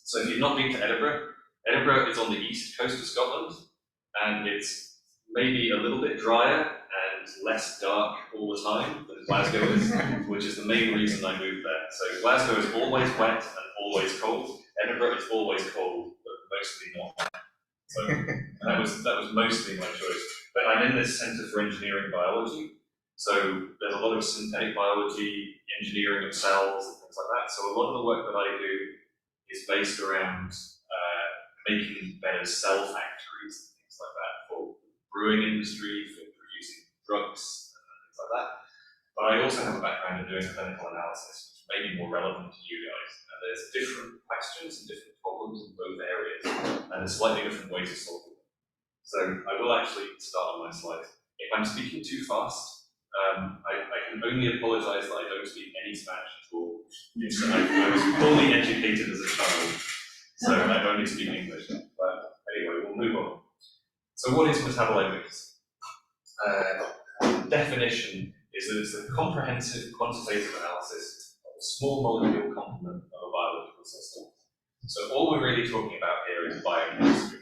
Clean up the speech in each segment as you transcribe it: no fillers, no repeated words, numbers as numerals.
So if you've not been to Edinburgh, Edinburgh is on the east coast of Scotland, and it's maybe a little bit drier and less dark all the time than Glasgow is, which is the main reason I moved there. So Glasgow is always wet and always cold. Edinburgh is always cold, but mostly not wet. So that was mostly my choice. But I'm in this Centre for Engineering Biology, so there's a lot of synthetic biology, engineering of cells, and things like that. So a lot of the work that I do is based around making better cell factories and things like that for the brewing industry, for producing drugs and things like that. But I also have a background in doing clinical analysis, which may be more relevant to you guys. And there's different questions and different problems in both areas, and there's slightly different ways of solving them. So I will actually start on my slides. If I'm speaking too fast, I can only apologize that I don't speak any Spanish at all. I was poorly educated as a child, so I only speak English. But anyway, we'll move on. So what is metabolomics? The definition is that it's a comprehensive quantitative analysis of a small molecule complement of a biological system. So all we're really talking about here is biochemistry,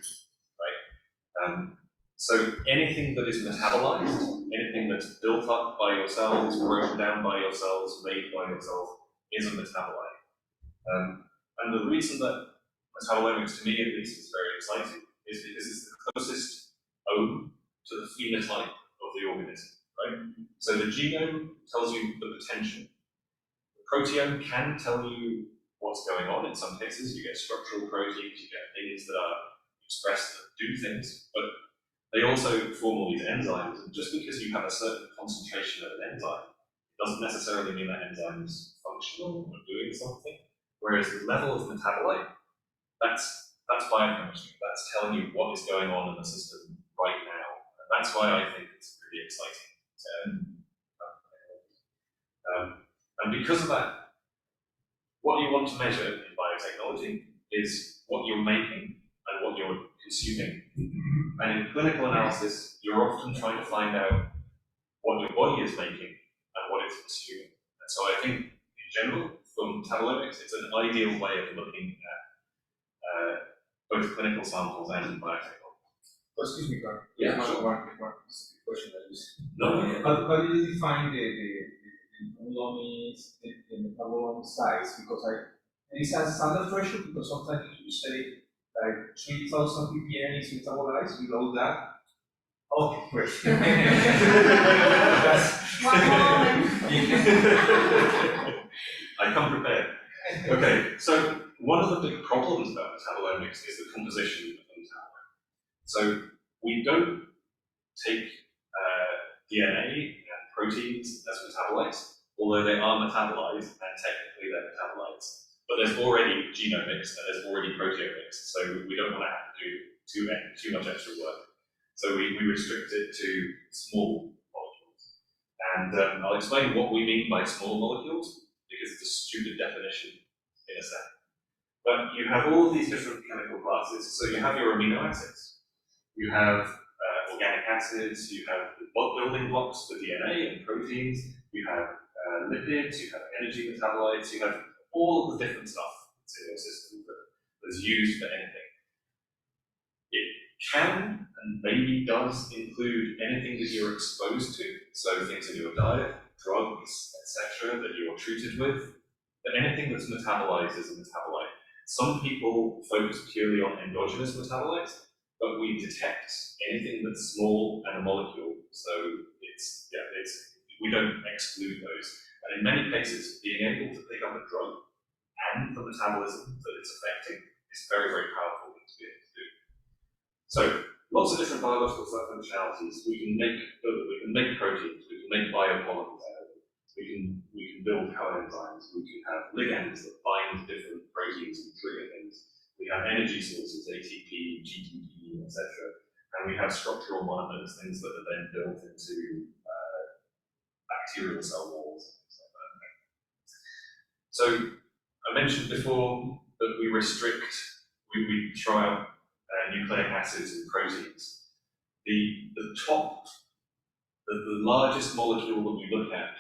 right? So anything that is metabolized, anything that's built up by your cells, broken down by your cells, made by your cells, is a metabolite. And the reason that metabolomics, to me at least, is very exciting is because it's the closest ome to the phenotype of the organism, right? So the genome tells you the potential. The proteome can tell you what's going on. In some cases, you get structural proteins, you get things that are expressed that do things, but they also form all these enzymes, and just because you have a certain concentration of an enzyme, it doesn't necessarily mean that enzyme is functional or doing something. Whereas the level of metabolite, that's biochemistry. That's telling you what is going on in the system right now. And that's why I think it's really exciting. And because of that, what you want to measure in biotechnology is what you're making and what you're consuming. And in clinical analysis, you're often trying to find out what your body is making and what it's consuming. And so I think, in general, for metabolomics, it's an ideal way of looking at both clinical samples and biotechnology. Excuse me, Karl. Yeah, one question that is. No. How do you define the metabolomic size? Because it's a standard threshold, because sometimes you say like 3,000 ppm is metabolized. Below that, okay, great. That's one moment. I come prepared. Okay, so one of the big problems about metabolomics is the composition of the metabolite. So we don't take DNA and proteins as metabolites, although they are metabolized and technically they're metabolites. But there's already genomics and there's already proteomics, so we don't want to have to do too much extra work. So we restrict it to small molecules. And I'll explain what we mean by small molecules, because it's a stupid definition in a second. But you have all of these different chemical classes. So you have your amino acids, you have organic acids, you have the building blocks for DNA and proteins, you have lipids, you have energy metabolites, you have all of the different stuff that's in your system that's used for anything. It can and maybe does include anything that you're exposed to, so things in your diet, drugs, etc., that you're treated with. But anything that's metabolized is a metabolite. Some people focus purely on endogenous metabolites, but we detect anything that's small and a molecule, so we don't exclude those. And in many cases, being able to pick up a drug and the metabolism that it's affecting is very, very powerful thing to be able to do. So lots of different biological functionalities. We can make proteins, we can make biopolymers out of it. We can build coenzymes, we can have ligands that bind different proteins and trigger things. We have energy sources, ATP, GTP, etc. And we have structural monomers, things that are then built into bacterial cell walls and things like that. So I mentioned before that we throw out nucleic acids and proteins. The the largest molecule that we look at,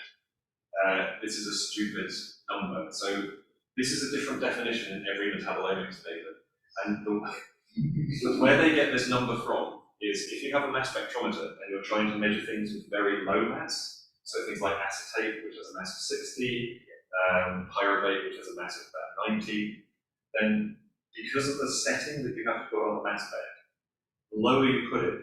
this is a stupid number. So this is a different definition in every metabolomics paper. And where they get this number from is if you have a mass spectrometer and you're trying to measure things with very low mass, so things like acetate, which has a mass of 60, pyruvate, which has a mass of about 90, then because of the setting that you have to put on the mass spec, the lower you put it,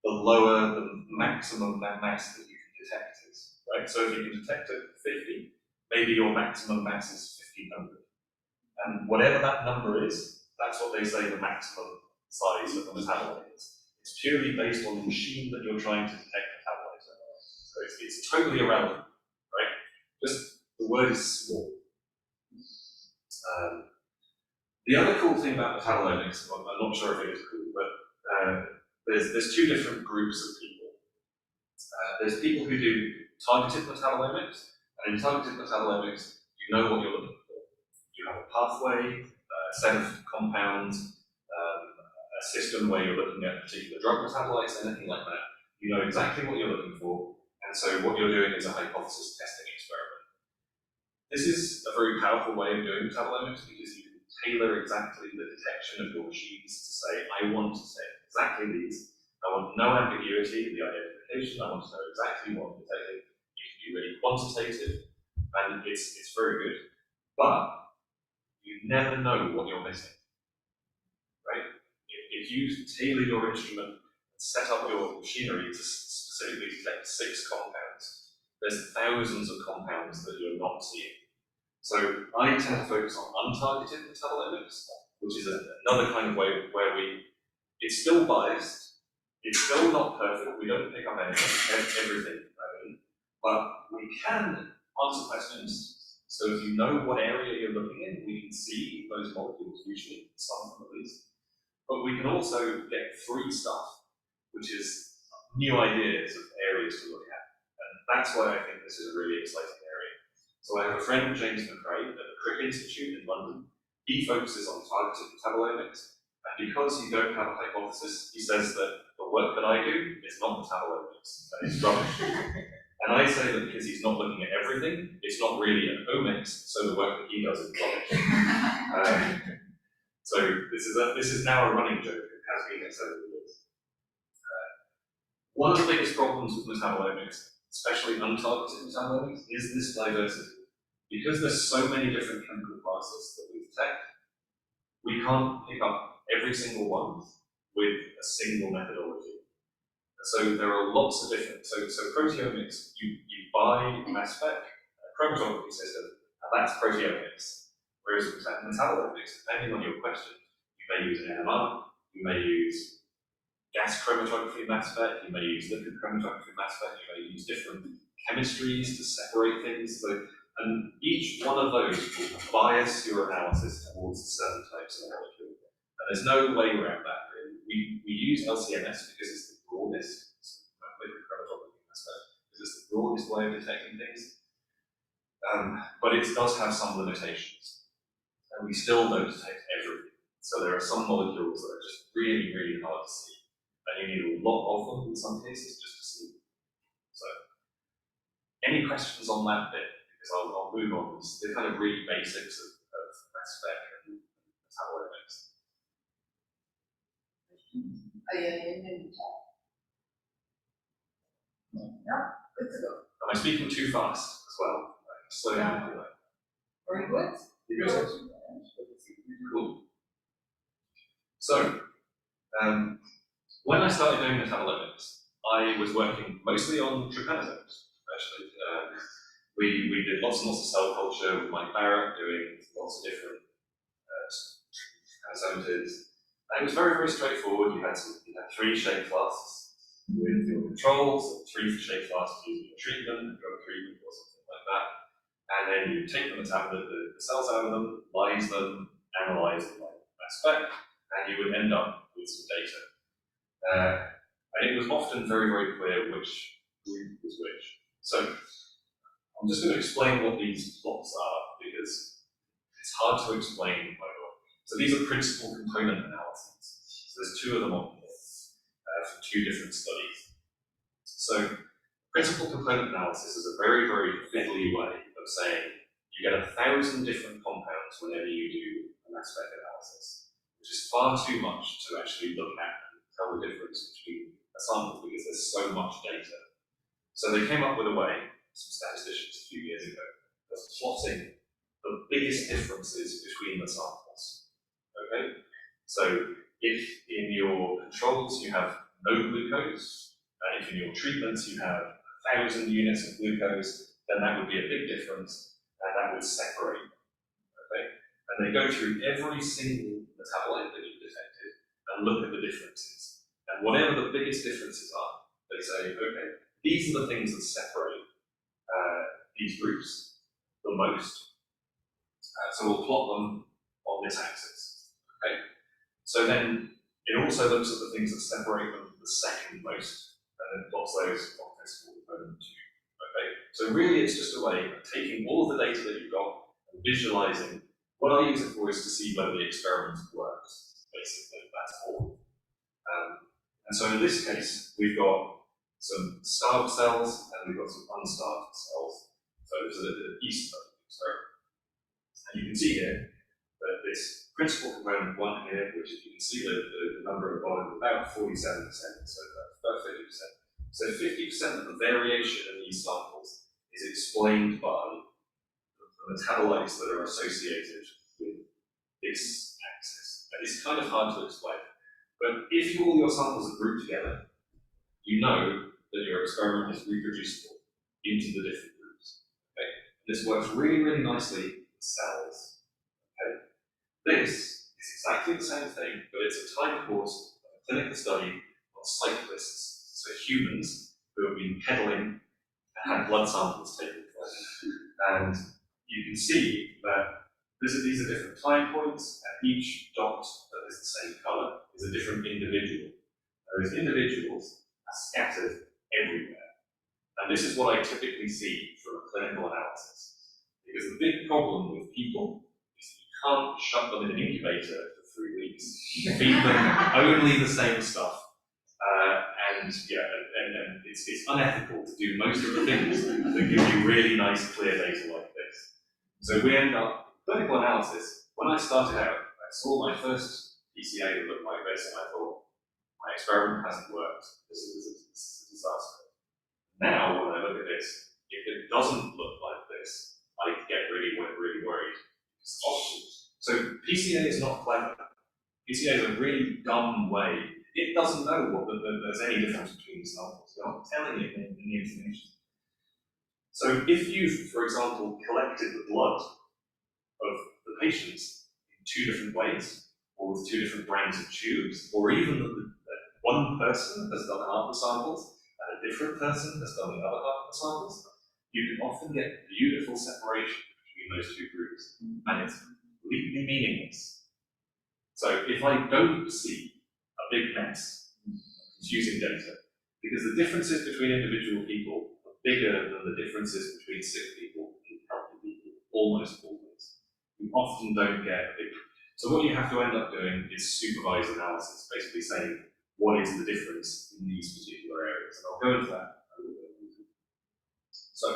the lower the maximum mass that you can detect is, right? So if you can detect it at 50, maybe your maximum mass is 1500. And whatever that number is, that's what they say the maximum size of the metabolite is. It's purely based on the machine that you're trying to detect metabolites in. So it's totally irrelevant, right? Just the word is small. The other cool thing about metabolomics, I'm not sure if it is cool, but there's two different groups of people. There's people who do targeted metabolomics, and in targeted metabolomics, you know what you're looking for. You have a pathway, a set of compounds, a system where you're looking at particular drug metabolites, anything like that. You know exactly what you're looking for, and so what you're doing is a hypothesis testing experiment. This is a very powerful way of doing metabolomics because you can tailor exactly the detection of your machines to say, I want to say exactly these. I want no ambiguity in the identification. I want to know exactly what I'm detecting. You can be really quantitative, and it's very good. But you never know what you're missing, right? If you tailor your instrument and set up your machinery to specifically detect 6 compounds, there's thousands of compounds that you're not seeing. So I tend to focus on untargeted metabolomics, which is another kind of way where it's still biased, it's still not perfect, we don't pick up everything, but we can answer questions. So if you know what area you're looking in, we can see those molecules, usually some of them at least. But we can also get free stuff, which is new ideas of areas to look at. And that's why I think this is a really exciting area. So I have a friend, James McRae, at the Crick Institute in London. He focuses on targeted metabolomics. And because you don't have a hypothesis, he says that the work that I do is not metabolomics, and it's rubbish. And I say that because he's not looking at everything, it's not really an omics, so the work that he does is rubbish. So this is now a running joke. It has been so for years. One of the biggest problems with metabolomics, especially untargeted metabolomics, is this diversity. Because there's so many different chemical classes that we detect, we can't pick up every single one with a single methodology. So there are lots of different. So proteomics, you buy a mass spec, a chromatography system, and that's proteomics. Whereas metabolomics, depending on your question, you may use an NMR, you may use gas chromatography mass spec, you may use liquid chromatography mass spec, you may use different chemistries to separate things. So, and each one of those will bias your analysis towards certain types of molecule. And there's no way around that, really. We use LCMS because it's the broadest, liquid chromatography mass spec, because it's the broadest way of detecting things. But it does have some limitations. And we still don't detect everything. So there are some molecules that are just really, really hard to see. And you need a lot of them in some cases just to see them. So, any questions on that bit? Because I'll move on. It's the kind of really basics of mass spec and metabolomics. Are you in the chat? No, good to go. Am I speaking too fast as well? Slow down if you like. Very good. Cool. So, when I started doing metabolomics, I was working mostly on trypanosomes, actually. We did lots and lots of cell culture with Mike Barrett, doing lots of different trypanosomatids. And it was very, very straightforward. You had 3 shape classes with your controls, 3 shape classes using your treatment, drug treatment, or something like that. And then you take the cells out of them, lyse them, analyze them like mass spec, and you would end up with some data. And it was often very, very clear which group was which. So I'm just going to explain what these plots are because it's hard to explain by the way. So these are principal component analyses. So there's 2 of them on here from 2 different studies. So principal component analysis is a very, very fiddly way of saying you get 1,000 different compounds whenever you do a mass spec analysis, which is far too much to actually look at and tell the difference between a sample because there's so much data. So they came up with a way, some statisticians a few years ago, of plotting the biggest differences between the samples. Okay? So if in your controls you have no glucose, and if in your treatments you have 1,000 units of glucose, then that would be a big difference, and that would separate them. Okay? And they go through every single metabolite that you've detected and look at the differences. And whatever the biggest differences are, they say, okay, these are the things that separate these groups the most. So we'll plot them on this axis. Okay? So then it also looks at the things that separate them the second most, and then plots those on principal component 2. Okay? So really it's just a way of taking all of the data that you've got and visualizing. What I use it for is to see whether the experiment works, basically, that's all. And so in this case, we've got some starved cells and we've got some unstarved cells. So this is a yeast experiment. And you can see here that this principal component 1 here, which if you can see the number at the bottom is about 47%, so about 50%. So 50% of the variation in these samples is explained by the metabolites that are associated with this axis. And it's kind of hard to explain. But if all your samples are grouped together, you know that your experiment is reproducible into the different groups. Okay? This works really, really nicely with cells. Okay? This is exactly the same thing, but it's a time course of a clinical study on cyclists, so humans who have been pedaling and had blood samples taken from them. And you can see that these are different time points, and each dot that is the same color is a different individual. Those individuals are scattered everywhere. And this is what I typically see from a clinical analysis. Because the big problem with people is you can't shut them in an incubator for 3 weeks. You feed them only the same stuff. And it's unethical to do most of the things that give you really nice, clear data like this. So we end up, clinical analysis, when I started out, I saw my first PCA that looked like this, and I thought, my experiment hasn't worked. This is a disaster. Now, when I look at this, if it doesn't look like this, I get really worried. So PCA is not clever. PCA is a really dumb way. It doesn't know that there's any difference between the samples. They're not telling it any information. So if you've, for example, collected the blood of the patients in 2 different ways, or with 2 different brands of tubes, or even that one person has done half the samples, and a different person has done the other half of the samples, you can often get beautiful separation between those 2 groups, and it's completely meaningless. So if I don't see a big mess of confusing data, because the differences between individual people are bigger than the differences between sick people and healthy people, almost always. You often don't get a big. So what you have to end up doing is supervised analysis, basically saying, what is the difference in these particular areas? And I'll go into that a little bit later. So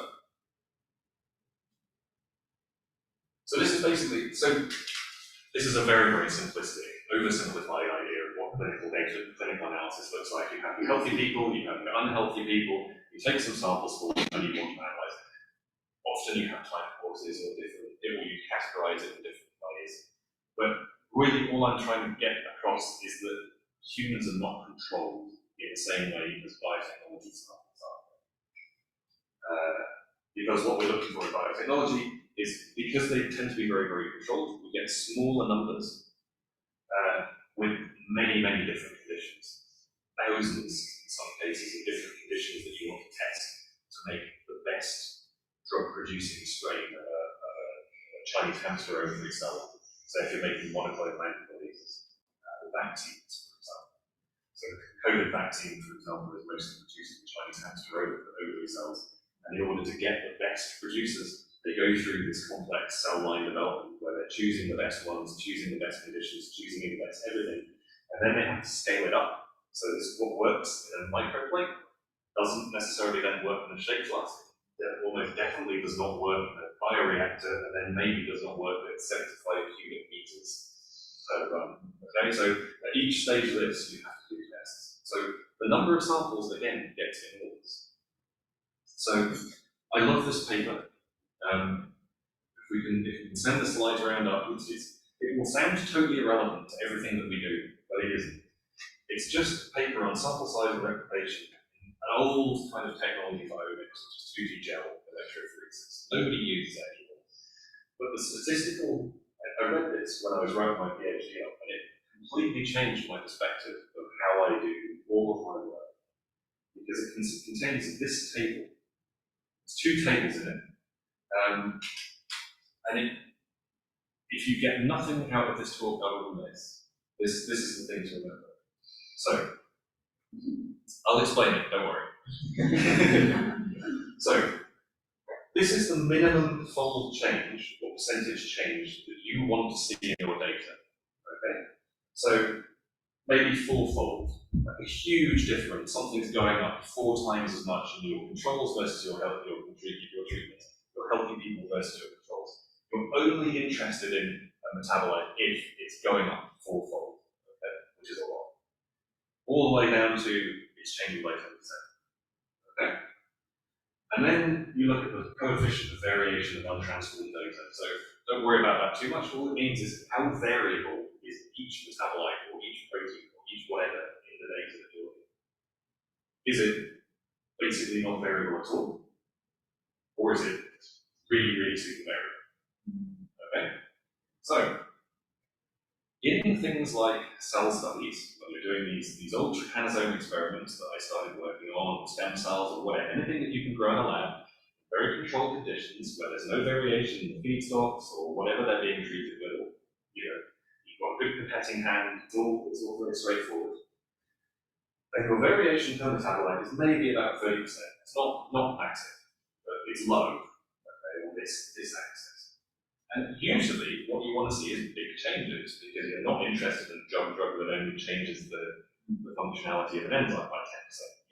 this is basically, this is a very, very simplistic, oversimplified idea of what clinical analysis looks like. You have your healthy people, you have your unhealthy people, you take some samples for them and you want to analyze it. Often you have time courses or you categorize it in different ways. But really all I'm trying to get across is that humans are not controlled in the same way as biotechnology samples are. Because what we're looking for in biotechnology is, because they tend to be very, very controlled, we get smaller numbers with many, many different conditions. Thousands, in some cases, of different conditions that you want to test to make the best drug-producing strain of a Chinese hamster ovary cell. So if you're making monoclonal antibodies, vaccines, for example. So the COVID vaccine, for example, is mostly produced in Chinese hamster ovary cells. And in order to get the best producers, they go through this complex cell line development where they're choosing the best ones, choosing the best conditions, choosing the best everything. And then they have to scale it up. So this is what works in a microplate. doesn't necessarily then work in a shake flask. That almost definitely does not work in a bioreactor, and then maybe does not work at 75 cubic meters per run. Okay, so at each stage of this, you have to do tests. So the number of samples, again, gets enormous. So I love this paper. If we can send the slides around afterwards, it will sound totally irrelevant to everything that we do, but it isn't. It's just a paper on sample size and replication, an old kind of technology for omics, which is 2D gel electrophoresis. Nobody uses that anymore. But the statistical, I read this when I was writing my PhD up, and it completely changed my perspective of how I do all of my work. Because it contains this table. There's two tables in it. And if you get nothing out of this talk other than this is the thing to remember. So, I'll explain it, don't worry. So, this is the minimum fold change or percentage change that you want to see in your data. Okay? So, maybe fourfold, like a huge difference. Something's going up 4 times as much in your controls versus your treatment, your healthy people versus your controls. You're only interested in a metabolite if it's going up 4-fold, okay? Which is a lot. All the way down to it's changing by 10%. Okay? And then you look at the coefficient of variation of untransformed data. So don't worry about that too much. All it means is how variable is each metabolite or each protein or each whatever in the data that you're looking at. Is it basically not variable at all? Or is it really, really super variable? Okay? So, in things like cell studies, when we're doing these old trypanosome experiments that I started working on, stem cells or whatever, anything that you can grow in a lab, very controlled conditions where there's no variation in the feedstocks or whatever they're being treated with, or, you've got a good pipetting hand, it's all very straightforward. And your variation per metabolite is maybe about 30%. It's not massive, but it's low, okay, on this axis. And usually, what you want to see is big changes, because you're not interested in a drug that only changes the functionality of an enzyme by 10%.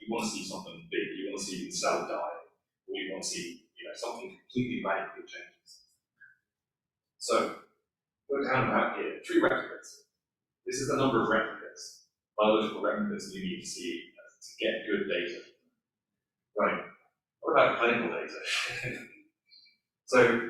You want to see something big. You want to see the cell die, or you want to see something completely radically changes. So, go down about here, 3 replicates. This is the number of replicates, biological replicates you need to see to get good data. Right. What about clinical data? So,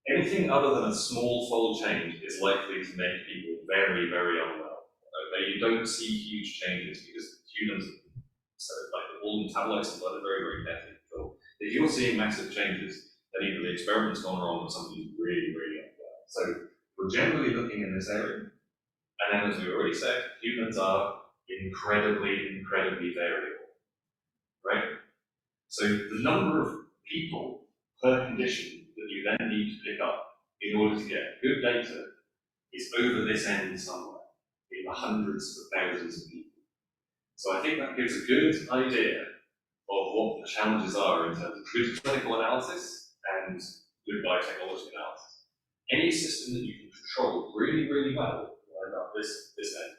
anything other than a small fold change is likely to make people very, very unwell. Okay, you don't see huge changes because humans, like all metabolites and blood, are very, very carefully controlled. If you're seeing massive changes, then either the experiment's gone wrong or somebody's really, really unwell. So we're generally looking in this area. And then, as we already said, humans are incredibly, incredibly variable. Right? So the number of people per condition that you then need to pick up in order to get good data is over this end somewhere, in the hundreds of thousands of people. So I think that gives a good idea of what the challenges are in terms of good clinical analysis and good biotechnology analysis. Any system that you can control really, really well will end up this end.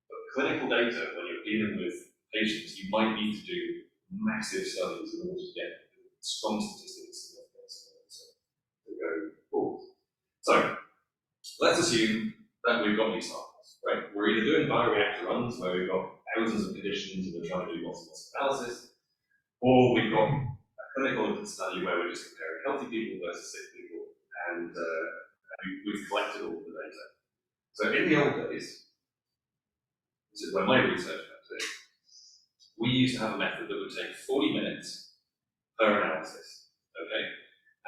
But clinical data, when you're dealing with patients, you might need to do massive studies in order to get strong statistics to go forward. So, let's assume that we've got these samples, right? We're either doing bioreactor runs where we've got thousands of conditions and we're trying to do lots and lots of analysis, or we've got a clinical study where we're just comparing healthy people versus sick people, and we've collected all of the data. So in the old days, this is where my research comes in, we used to have a method that would take 40 minutes per analysis, okay?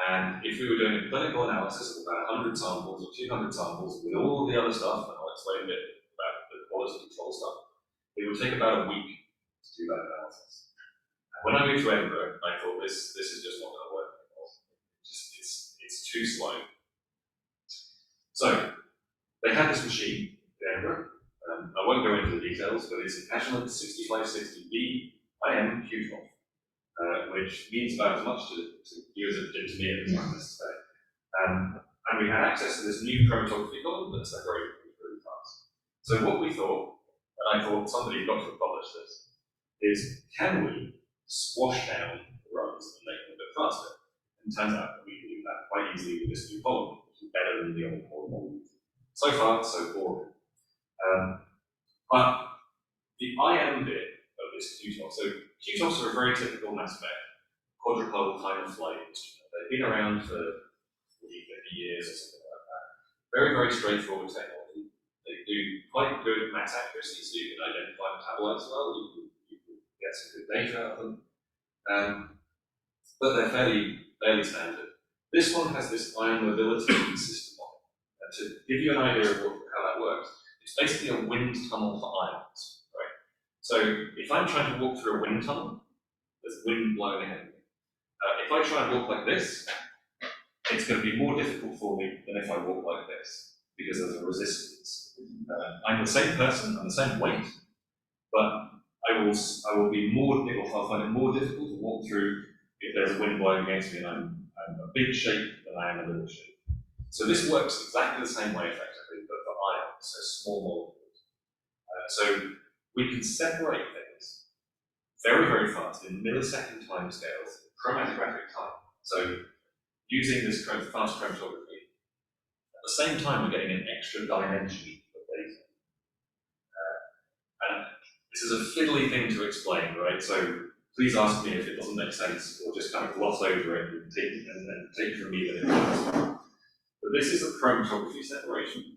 And if we were doing a clinical analysis of about 100 samples or 200 samples with all the other stuff, and I'll explain a bit about the quality control stuff, it would take about a week to do that analysis. And when I moved to Edinburgh, I thought this is just not going to work anymore. It's too slow. So they had this machine in Edinburgh. I won't go into the details, but it's an Agilent 6560B IM Qtron. Which means about as much to you as it did to me at the time, necessarily. And we had access to this new chromatography column that separated things really fast. So what we thought, and I thought somebody's got to have published this, is can we squash down the runs and make them a bit faster? And it turns out that we can do that quite easily with this new polymer, which is better than the old polymer. So far, so boring. But the IM bit of this QTOF, so QTOFs are a very typical mass spec, quadrupole time of flight instrument. They've been around for 40, 50 years or something like that. Very, very straightforward technology. They do quite good mass accuracy, so you can identify metabolites well, you can get some good data out of them. But they're fairly standard. This one has this ion mobility system on it. And to give you an idea of how that works, it's basically a wind tunnel for ions, right? So if I'm trying to walk through a wind tunnel, there's wind blowing ahead of me. If I try and walk like this, it's going to be more difficult for me than if I walk like this, because there's a resistance. I'm the same person, I'm the same weight, but I'll find it more difficult to walk through if there's a wind blowing against me and I'm a big shape than I am a little shape. So this works exactly the same way effectively, but for ions, so small molecules. So we can separate things very, very fast in millisecond timescales, chromatographic time. So using this fast chromatography, at the same time we're getting an extra dimension of data. And this is a fiddly thing to explain, right? So please ask me if it doesn't make sense, or just kind of gloss over it and take from me that it does. But this is a chromatography separation.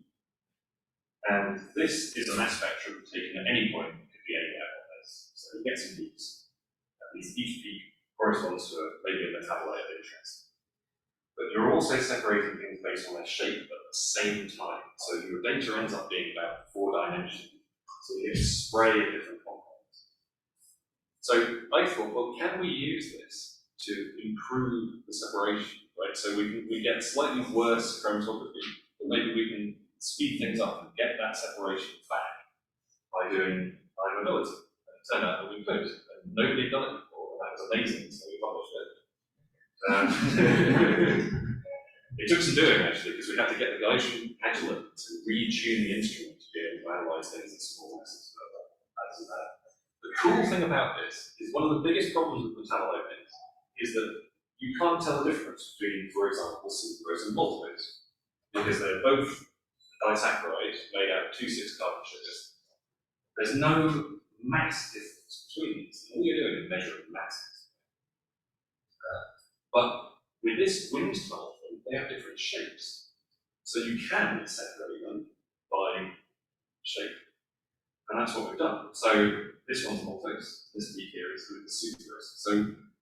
And this is a mass spectrum taken at any point, it could be anywhere on this. So you get some peaks. At least each peak corresponds to maybe a metabolite of interest. But you're also separating things based on their shape at the same time. So your data ends up being about 4 dimensions. So you get a spray of different compounds. So I thought, well, can we use this to improve the separation, right? So we get slightly worse chromatography, but maybe we can speed things up and get that separation back by doing ion mobility. And it turned out that we could, and nobody had done it before, and that was amazing, so we published it. It took some doing, actually, because we had to get the Gaussian pendulum to retune the instrument to be able to analyze things in small masses. The cool thing about this is one of the biggest problems with metabolite things is that you can't tell the difference between, for example, sucrose and maltose, because they're both disaccharides made out of 2,6-carbon sugars. There's no mass difference between these. All you're doing is measuring masses. But with this wind tunnel thing, they have different shapes. So you can separate them by shape. And that's what we've done. So this one's maltose, this peak here is with the sucrose. So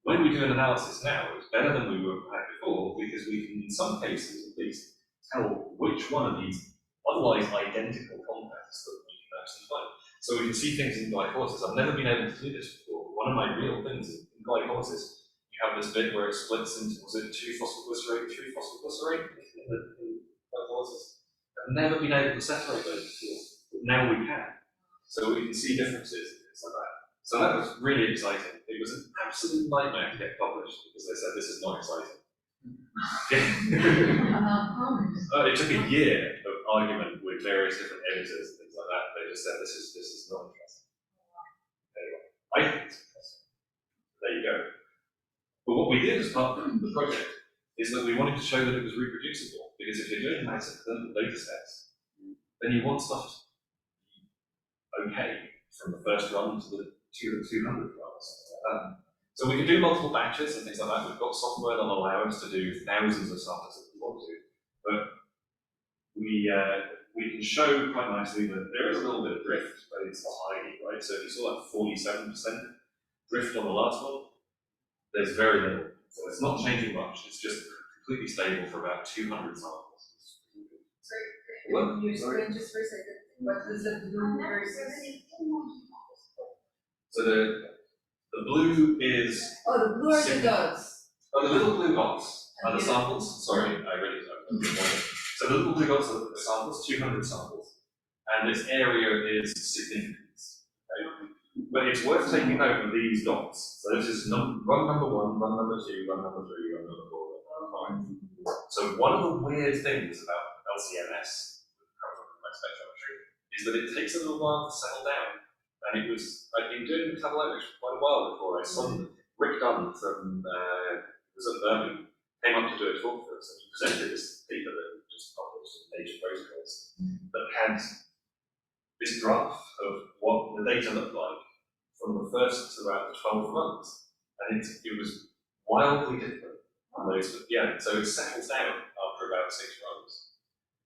when we do an analysis now, it's better than we were had before, because we can, in some cases at least, tell which one of these otherwise identical compounds that we can actually find. So we can see things in glycolysis. I've never been able to do this before. One of my real things in glycolysis, you have this bit where it splits into, was it 2-phosphoglycerate, 3-phosphoglycerate in glycolysis? I've never been able to separate those before, but now we can. So we can see differences and things like that. So that was really exciting. It was an absolute nightmare to get published because they said this is not exciting. It took a year of argument with various different editors and things like that. They just said this is not interesting. Anyway, I think it's interesting. There you go. But what we did as part of the project is that we wanted to show that it was reproducible, because if you're doing massive clinical data sets, then you want stuff to be okay from the first run to the 200th run or something like that. So we can do multiple batches and things like that. We've got software that will allow us to do thousands of samples if we want to, but we can show quite nicely that there is a little bit of drift, but it's tiny, right? So if you saw like 47% drift on the last one, there's very little. So it's not changing much. It's just completely stable for about 200 samples. Sorry, can you explain just for a second, what is the blue versus? So the blue is. Oh, the blue are the dots. Oh, the little blue dots are the samples. Sorry, I really don't. So the little blue dots are the samples, 200 samples, and this area is significance. Okay? But it's worth taking note of these dots. So this is run number 1, run number 2, run number 3, run number 4, run number 5. So one of the weird things about LCMS, chromatographic mass spectrometry, is that it takes a little while to settle down. And I'd been doing metabolomics for quite a while before I saw Rick Dunn from, was at Birmingham, came up to do a talk for us, and he presented this paper that just published in Nature Protocols that had this graph of what the data looked like from the first to about the 12 months. And it was wildly different on those, but yeah, so it settles down after about 6 runs.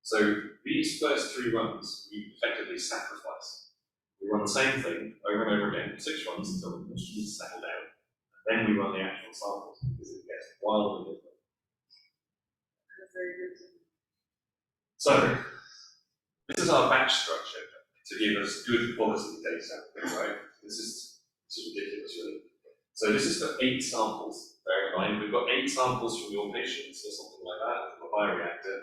So these first 3 runs, we effectively sacrifice. We run the same thing over and over again for 6 runs until the machines settle down. Then we run the actual samples because it gets wildly different. That's very good. So, this is our batch structure to give us good quality data, right? This is ridiculous, really. So this is for 8 samples. Bear in mind, we've got 8 samples from your patients or something like that from a bioreactor.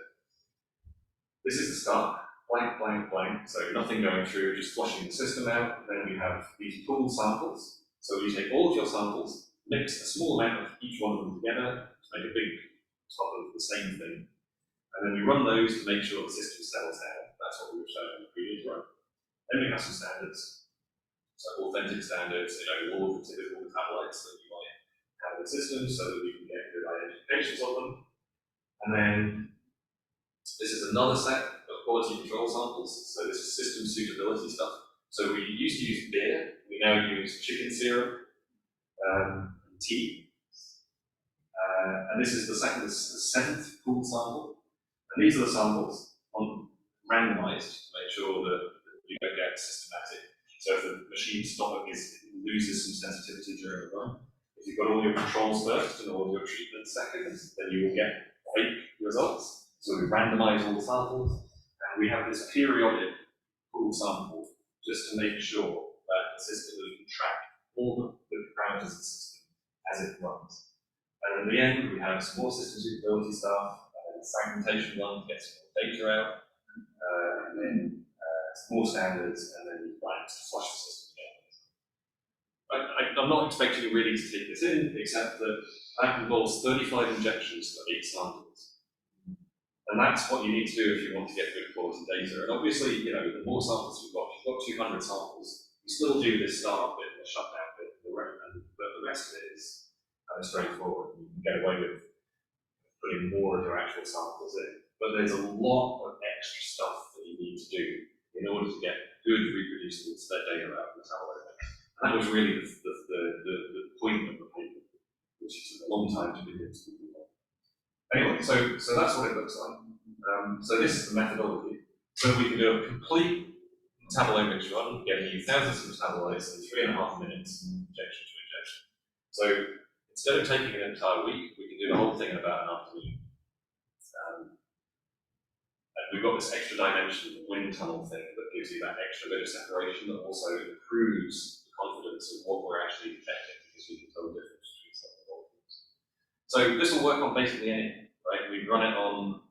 This is the start, blank, blank, blank. So nothing going through, just flushing the system out. Then we have these pooled samples. So you take all of your samples, mix a small amount of each one of them together to make a big top of the same thing. And then we run those to make sure the system settles down. That's what we were showing in the previous run. Then we have some standards. So authentic standards, all of the typical metabolites that you might have in the system so that we can get good identifications of them. And then this is another set of quality control samples. So this is system suitability stuff. So we used to use beer, we now use chicken serum, and tea. And this is the 7th pooled sample. And these are the samples randomized to make sure that we don't get systematic. So if the machine stopping loses some sensitivity during the run, if you've got all your controls first and all your treatment seconds, then you will get fake results. So we randomize all the samples, and we have this periodic pool sample just to make sure that the system can track all the parameters of the system as it runs. And in the end, we have some more system suitability stuff, and fragmentation one to get some more data out, and then some more standards, and then blanks to flush the system again. I'm not expecting you really to take this in, except that involves 35 injections for 8 samples. And that's what you need to do if you want to get good quality data. And obviously, the more samples you've got 200 samples, you still do this startup bit and the shutdown bit, but the rest of it is kind of straightforward. You can get away with putting more of your actual samples in. But there's a lot of extra stuff that you need to do in order to get good reproducible data out of the metabolomics. And that was really the point of the paper, which took a long time to do this. Anyway, so that's what it looks like. So this is the methodology. So we can do a complete metabolomics run, getting you thousands of metabolites in 3.5 minutes, injection to injection. So instead of taking an entire week, we can do the whole thing in about an afternoon. And we've got this extra dimension, the wind tunnel thing, that gives you that extra bit of separation that also improves the confidence of what we're actually detecting, because we can tell the difference between some of the molecules. So this will work on basically anything, right? We run it on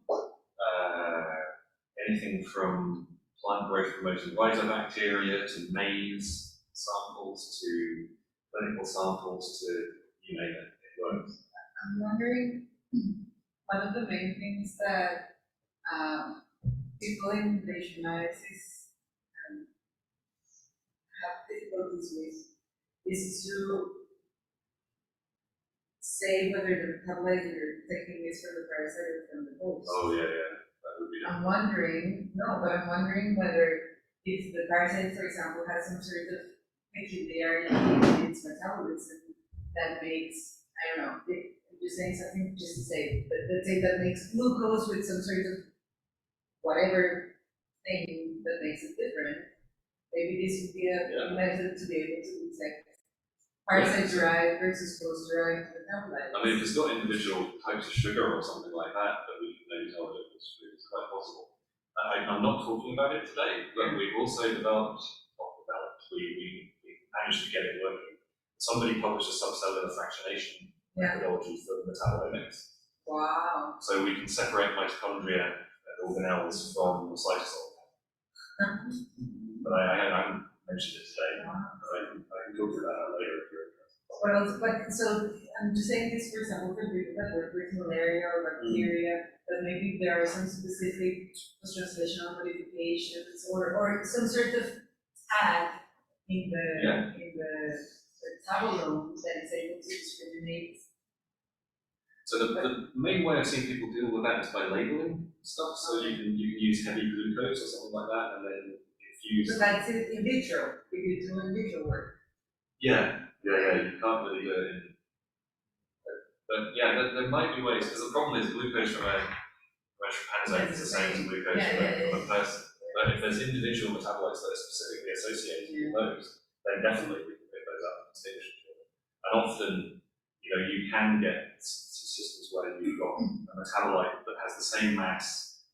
anything from plant growth promoting rhizobacteria to maize samples to clinical samples to you name it, it works. I'm wondering, one of the main things that people in relation analysis have difficulties with is to say whether the metabolite you're taking is from the parasite or from the host. Oh yeah, that would be. I'm wondering whether if the parasite, for example, has some sort of peculiarity in its metabolism that makes, I don't know, I'm just saying something just to say, but let's say that makes glucose with some sort of whatever thing that makes it different. Maybe this would be a method to be able to detect parasite-derived versus host-derived metabolites. I mean, if it's got individual types of sugar or something like that, that we can maybe tell the difference, it's quite possible. I'm not talking about it today, but we've also we managed to get it working. Somebody published a subcellular fractionation methodology for metabolomics. Wow. So we can separate mitochondria and organelles from the cytosol. But I haven't mentioned it today. I can talk to that later if you're interested. What else? But so I'm just saying this, for example, for people that work with malaria or bacteria, that maybe there are some specific post-translational modifications or some sort of tag in the tableau that is able to discriminate. So the main way I've seen people deal with that is by labeling stuff. So you can use heavy glucose or something like that, and then infuse. So that's it in vitro. You do in vitro work. Yeah. You can't really do it in. But yeah, there might be ways, because the problem is glucose from a chimpanzee is the same as glucose from a person. But if there's individual metabolites that are specifically associated with those, then definitely we can pick those up and distinguish them. And often, you can get systems where you've got a metabolite that has the same mass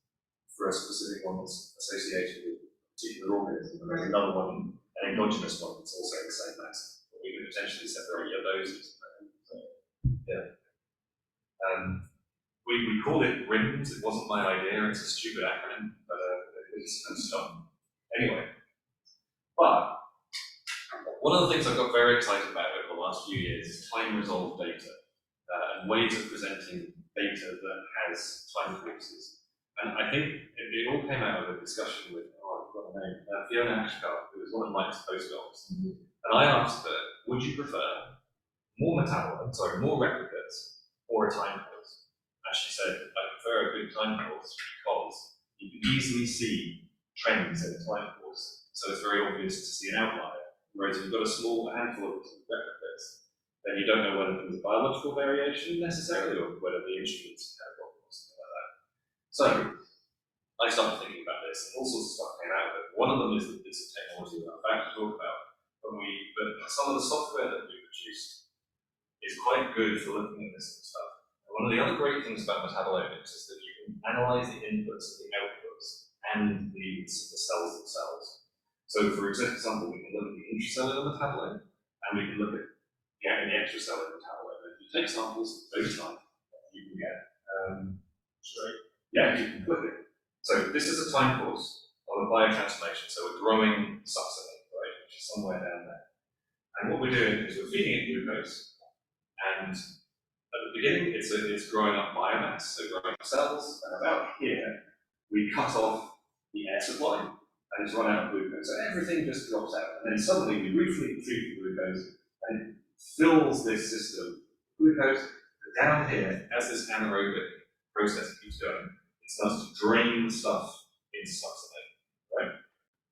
for a specific one that's associated with a particular organism, and there's another one, an endogenous one, that's also the same mass. But we could potentially separate your doses. So, yeah. We called it RIMS. It wasn't my idea. It's a stupid acronym, but it's kind of dumb. Anyway, but one of the things I got very excited about over the last few years is time-resolved data and ways of presenting data that has time courses. And I think it all came out of a discussion with, I've got her name, Fiona Ashcart, who was one of Mike's postdocs. And I asked her, would you prefer more replicas or a time course? And she said, I prefer a good time course because you can easily see trends in a time course. So it's very obvious to see an outlier. Whereas if you've got a handful of replicas, then you don't know whether there's a biological variation necessarily or whether the instruments have a problem or something like that. So I started thinking about this, and all sorts of stuff came out of it. One of them is the bits of technology that I'm about to talk about. But some of the software that we produced is quite good for looking at this sort of stuff. And one of the other great things about metabolomics is that you can analyze the inputs and the outputs and the cells themselves. So for example, we can look at the intracellular metabolite, and we can look at the extracellular metabolite. And if you take samples over time, you can get, you can click it. So this is a time course of a biotransformation, so a growing substrate, right, which is somewhere down there. And what we're doing is we're feeding it glucose, and at the beginning it's growing up biomass, so growing up cells, and about here we cut off the air supply, and it's run out of glucose. So everything just drops out, and then suddenly we refeed the glucose, and it fills this system. Glucose down here, as this anaerobic process keeps going, it starts to drain stuff into substrate, right?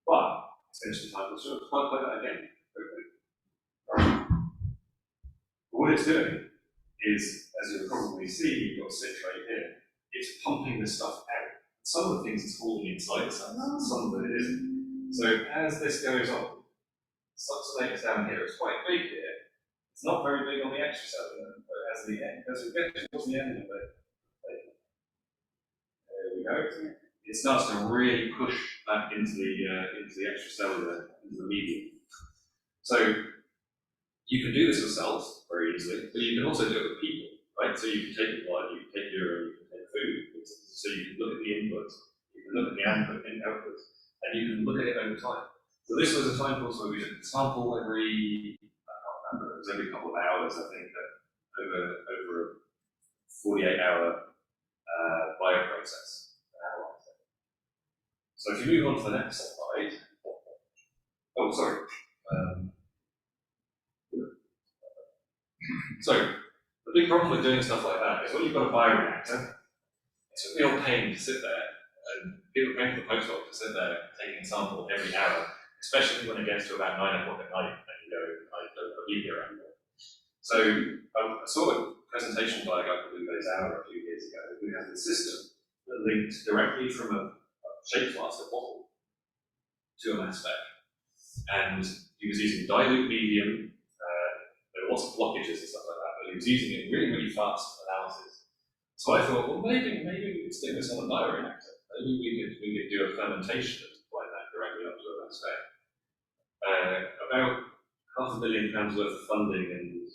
But it's finished in time, so let's play that again quickly. What it's doing is, as you'll probably see, you've got citrate here, it's pumping this stuff out. Some of the things it's holding inside cells, some of it isn't. So as this goes on, substrate is down here, it's quite big here. It's not very big on the extracellular, but as we get towards the end of it, there we go. It starts to really push back into the extracellular, into the medium. So you can do this with cells very easily, but you can also do it with people, right? So you can take blood, you can take urine, you can take food. So you can look at the inputs, you can look at the outputs, and you can look at it over time. So this was a time course where we took a sample every, I can't remember, it was every couple of hours, I think, over a 48-hour bioprocess to analyze it. So if you move on to the next slide, so the big problem with doing stuff like that is when you've got a bioreactor, it's a real pain to sit there, and people paying for the postdoc to sit there taking a sample every hour, especially when it gets to about 9 o'clock at night and you go, I don't be here anymore. So I saw a presentation by a guy called Brugges a few years ago who has a system that linked directly from a shape flask, a bottle, to a mass spec. And he was using dilute medium, there were lots of blockages and stuff like that, but he was using it in really, really fast analysis. So I thought, well, maybe we could stick this on a bioreactor. Maybe we could do a fermentation and apply that directly up to a mass spec. About £500,000 worth of funding, and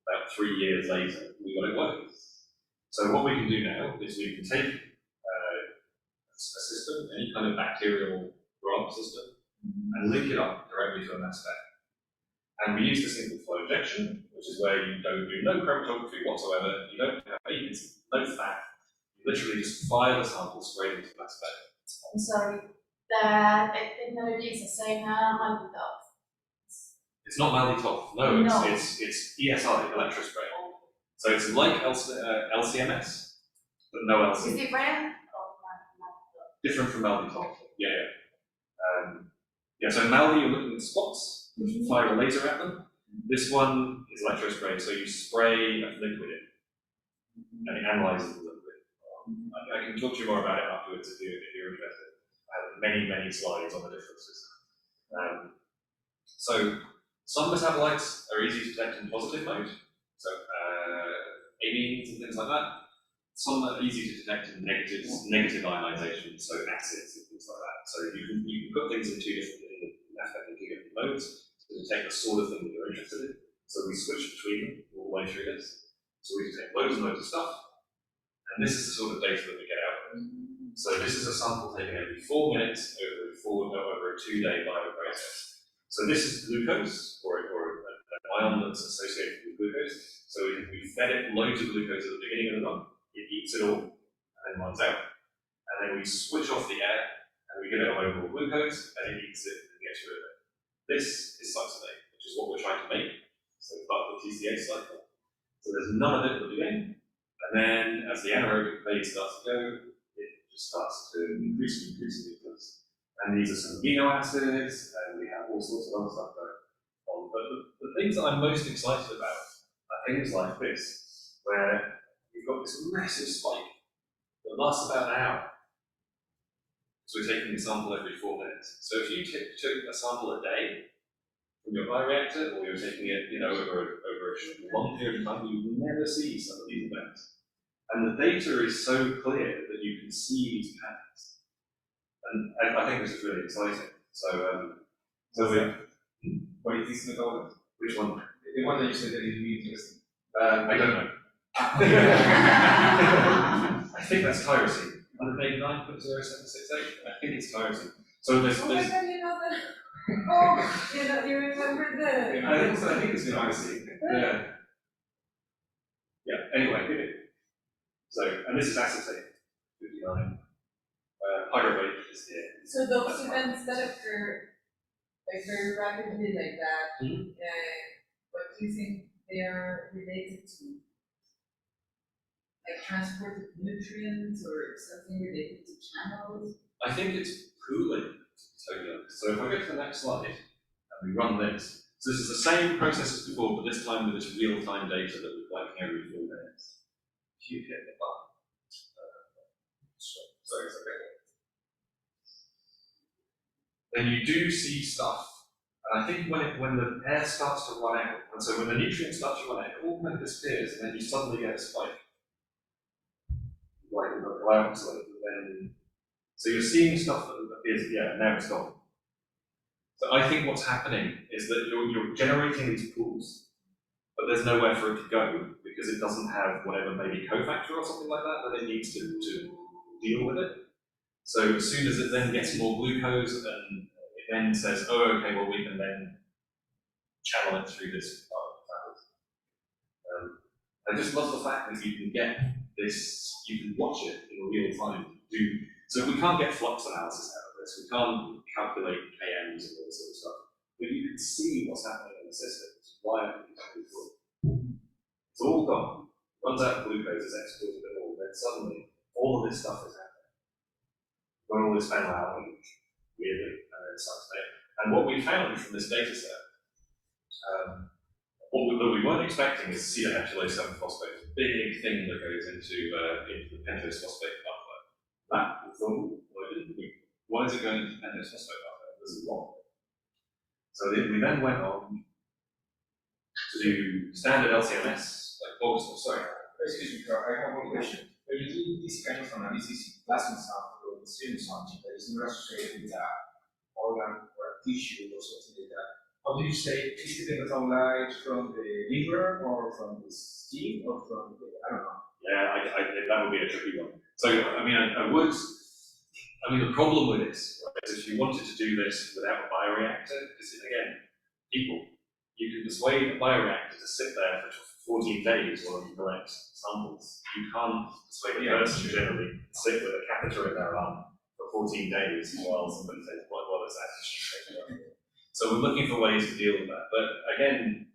about 3 years later, we got it working. So what we can do now is we can take a system, any kind of bacterial growth system, and link it up directly to a mass spec. And we use this single flow injection, which is where you don't do no chromatography whatsoever, you don't have agency, no fat, you literally just fire the sample straight into the mass spec. I'm sorry, the technology is the same as invitado. It's not maltitol. No, it's ESI, electrospray. So it's like LCMS, but no LC. Is it brand? Different from maltitol. Yeah, yeah. Yeah, so maldi, you're looking at spots, which fire a laser at them. This one is electrospray, so you spray a liquid in, and it analyzes the liquid. I can talk to you more about it afterwards if you're interested. I have many slides on the differences. So some metabolites are easy to detect in positive mode, so amines and things like that. Some are easy to detect in negative ionization, so acids and things like that. So you can put things in two different modes to detect the sort of thing that you're interested in. So we switch between them all the way through this. So we detect loads and loads of stuff, and this is the sort of data that we get out of it. So this is a sample taken every 4 minutes over a 2-day bioprocess. So this is glucose, or an ion that's associated with glucose. So we fed it loads of glucose at the beginning of the run. It eats it all, and then runs out. And then we switch off the air, and we give it a load more glucose, and it eats it and gets rid of it. This is CIDEIM, which is what we're trying to make. So it's part of the TCA cycle. So there's none of it at the beginning. And then as the anaerobic phase starts to go, it just starts to increase. And these are some amino acids, and we have all sorts of other stuff going on. But the things that I'm most excited about are things like this, where you've got this massive spike that lasts about an hour. So we're taking a sample every 4 minutes. So if you took a sample a day from your bioreactor, or you're taking it, over a long period of time, you would never see some of these events. And the data is so clear that you can see these patterns. And I think this is really exciting. So What is this methodology? which one? The one that you said that is really interesting. I don't know. I think that's tyrosine. 189.0768. I think it's tyrosine. So there's Oh my God, you know that? Oh, you remember the? I think it's tyrosine. Yeah. Yeah. Anyway, so and this is acetate. 59. Pyruvate is here. So those events that occur like very rapidly like that, what do you think they are related to? Like transport of nutrients or something related to channels? I think it's cooling, to be totally honest. So if I go to the next slide and we run this, so this is the same process as before, but this time with this real-time data that we're collecting every 4 minutes. If you hit the button, sorry, it's okay. Then you do see stuff, and I think when the air starts to run out, and so when the nutrients start to run out, it all kind of disappears, and then you suddenly get a spike. Like in the clouds, then so you're seeing stuff that appears, now it's gone. So I think what's happening is that you're generating these pools, but there's nowhere for it to go because it doesn't have whatever, maybe cofactor or something like that it needs to deal with it. So as soon as it then gets more glucose, and it then says, oh, okay, well we can then channel it through this part of the fabric. I just love the fact that you can get this, you can watch it in real time. So we can't get flux analysis out of this, we can't calculate KMs and all this sort of stuff, but you can see what's happening in the system. It's why I think it's really cool. It's all gone, runs out of glucose, it's exported it all, then suddenly all of this stuff is happening. Got all this phenyl out, weirdly, and then succinate. And what we found from this data set, what we weren't expecting is acetylhexylase 7-phosphate, a big thing that goes into the pentose phosphate pathway. That we thought, why is it going into the pentose phosphate pathway? There's a lot. So we then went on to do standard LCMS, like sorry. Excuse me, Karl, I have one question. When you do this kind of analysis, plasma sample or serum sample that is not associated with an organ or a tissue or something like that, how do you say, is it the metabolite from the liver or from the skin or from the, I don't know. Yeah, that would be a tricky one. So, the problem with this is if you wanted to do this without a bioreactor, because again, you can persuade a bioreactor to sit there for 14 days while you collect samples. You can't persuade a person to generally sit with a catheter in their arm for 14 days while somebody says, well, it's actually. So we're looking for ways to deal with that. But again,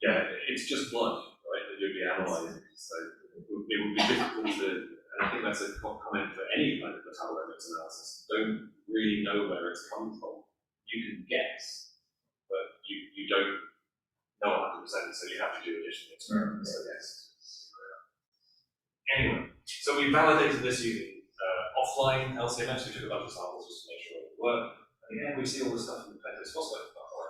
yeah, it's just blood, right, that you'll be analysing. So it would be difficult to, and I think that's a comment for any kind of metabolomics analysis. Don't really know where it's come from. You can guess, but you don't know 100%, so you have to do additional experiments, I guess. Anyway, so we validated this using offline LCMS. We took a bunch of samples just to make sure it would work. And again, we see all this stuff in the pentose phosphate pathway.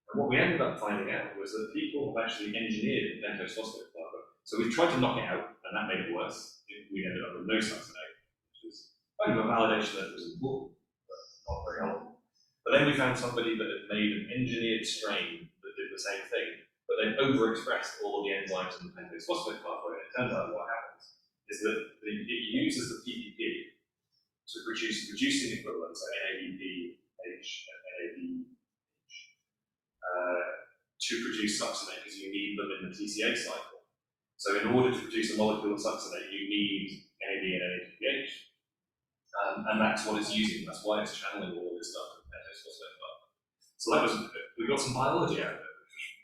And what we ended up finding out was that people have actually engineered the pentose phosphate pathway. So we tried to knock it out, and that made it worse. We ended up with no succinate, which was kind of a validation that it was important, but not very helpful. But then we found somebody that had made an engineered strain that did the same thing, but they'd overexpressed all of the enzymes in the pentose phosphate pathway. And it turns out what happens is that it uses the PPP to produce reducing equivalents, so NADPH and NADH, to produce succinate because you need them in the TCA cycle. So in order to produce a molecule of succinate, you need NAD and NADPH, and that's what it's using. That's why it's channeling all of this stuff in the pentose phosphate pathway. So that was, we got some biology out of it,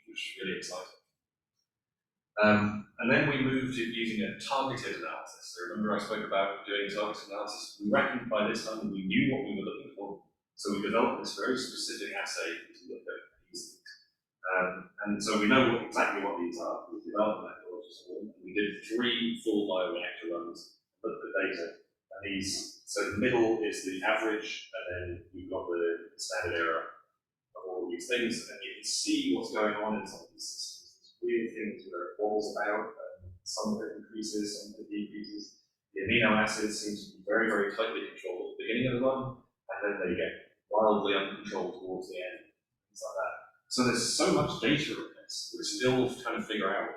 which was really exciting. And then we moved to using a targeted analysis. So remember I spoke about doing targeted analysis? We reckoned by this time we knew what we were looking for. So we developed this very specific assay to look at these. And so we know exactly what these are. We developed a methodology for them. We did 3 full bioreactor runs, looked at the data. And these, so the middle is the average, and then we've got the standard error of all of these things. And you can see what's going on in some of these systems. Weird things where it falls about, some of it increases, some of it decreases. The amino acids seem to be very, very tightly controlled at the beginning of the run, and then they get wildly uncontrolled towards the end, things like that. So there's so much data in this, we're still trying to figure out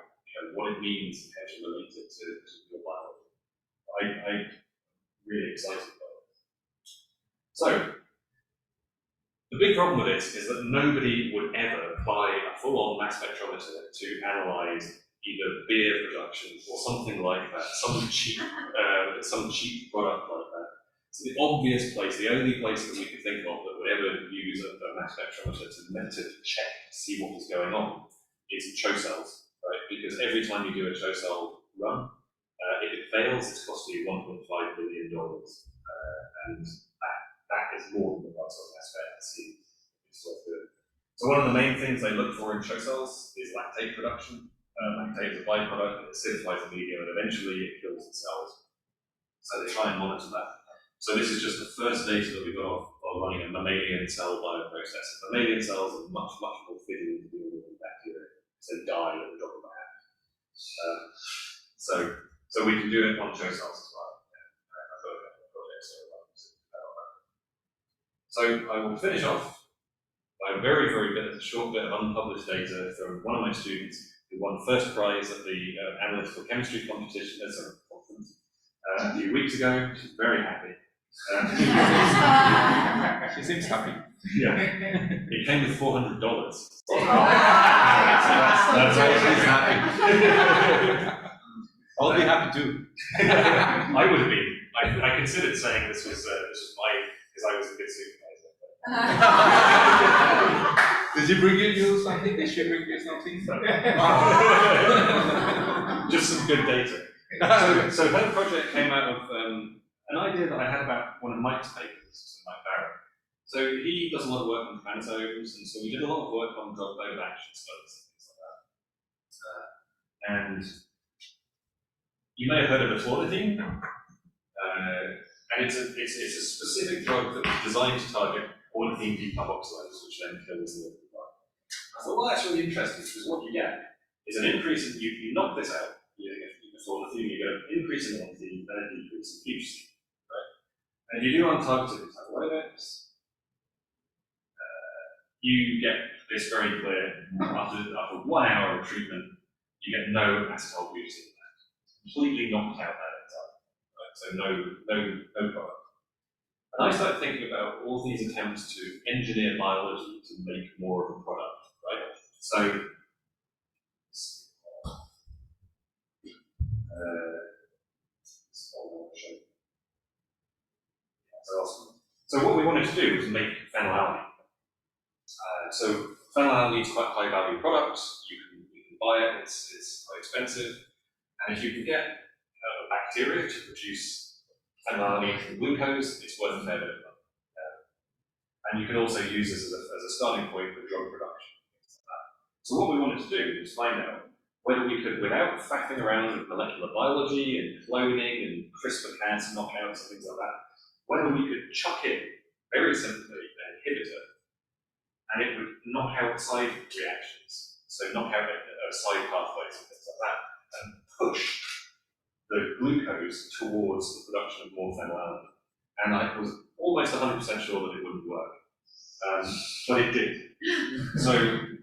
what it means and how to relate it to real biology. I'm really excited about it. So, the big problem with this is that nobody would ever buy a full-on mass spectrometer to analyze either beer production or something like that, some cheap product like that. So the obvious place, the only place that we could think of that would ever use a mass spectrometer to check to see what was going on is CHO cells, right? Because every time you do a CHO cell run, if it fails, it's costing you $1.5 billion, and that is more than the price of mass spec. So one of the main things they look for in CHO cells is lactate production. Lactate is a byproduct, it acidifies the medium, and eventually it kills the cells. So they try and monitor that. So this is just the first data that we got of running a mammalian cell bioprocess. Mammalian cells are much, much more fitting to deal with bacteria, because they die at the drop of a hat. So we can do it on CHO cells as well. I've got a couple of projects that are so I will finish off by a very, very short bit of unpublished data from one of my students who won first prize at the analytical chemistry competition conference a few weeks ago. She's very happy. She seems happy. Yeah. It came with $400. That's why she's happy. I'll be happy too. I would have been. I considered saying this was my, because I was a good supervisor. Did she bring you something? Did she bring you something? Just some good data. So her project came out of an idea that I had about one of Mike's papers, Mike Barrett. So he does a lot of work on chromatomes, and so we did a lot of work on drug mode of action studies and things like that. And you may have heard of atolidine, and it's a specific drug that was designed to target ornithine decarboxylase, which then kills the bug. I thought, well, that's really interesting, because what you get is an increase in, you knock this out, you ornithine, you get an increase in ornithine, then a decrease in leucine, right? And you do untargeted metabolomics, you get this very clear, after 1 hour of treatment, you get no acetylbutene effect. Completely knocked out that enzyme, right? So no product. And I started thinking about all these attempts to engineer biology to make more of a product, right? So, so what we wanted to do was make phenylalanine. So phenylalanine is quite a high value product. You can buy it. It's quite expensive, and if you can get bacteria to produce phenylalanine from glucose, it's worth a fair bit of money. And you can also use this as a starting point for drug production. So what we wanted to do is find out whether we could, without faffing around with molecular biology and cloning and CRISPR-Cas knockouts and things like that, whether we could chuck in, very simply, an inhibitor, and it would knock out side reactions, so knock out side pathways and things like that, and push the glucose towards the production of more phenylalanine. And I was almost 100% sure that it wouldn't work, but it did. So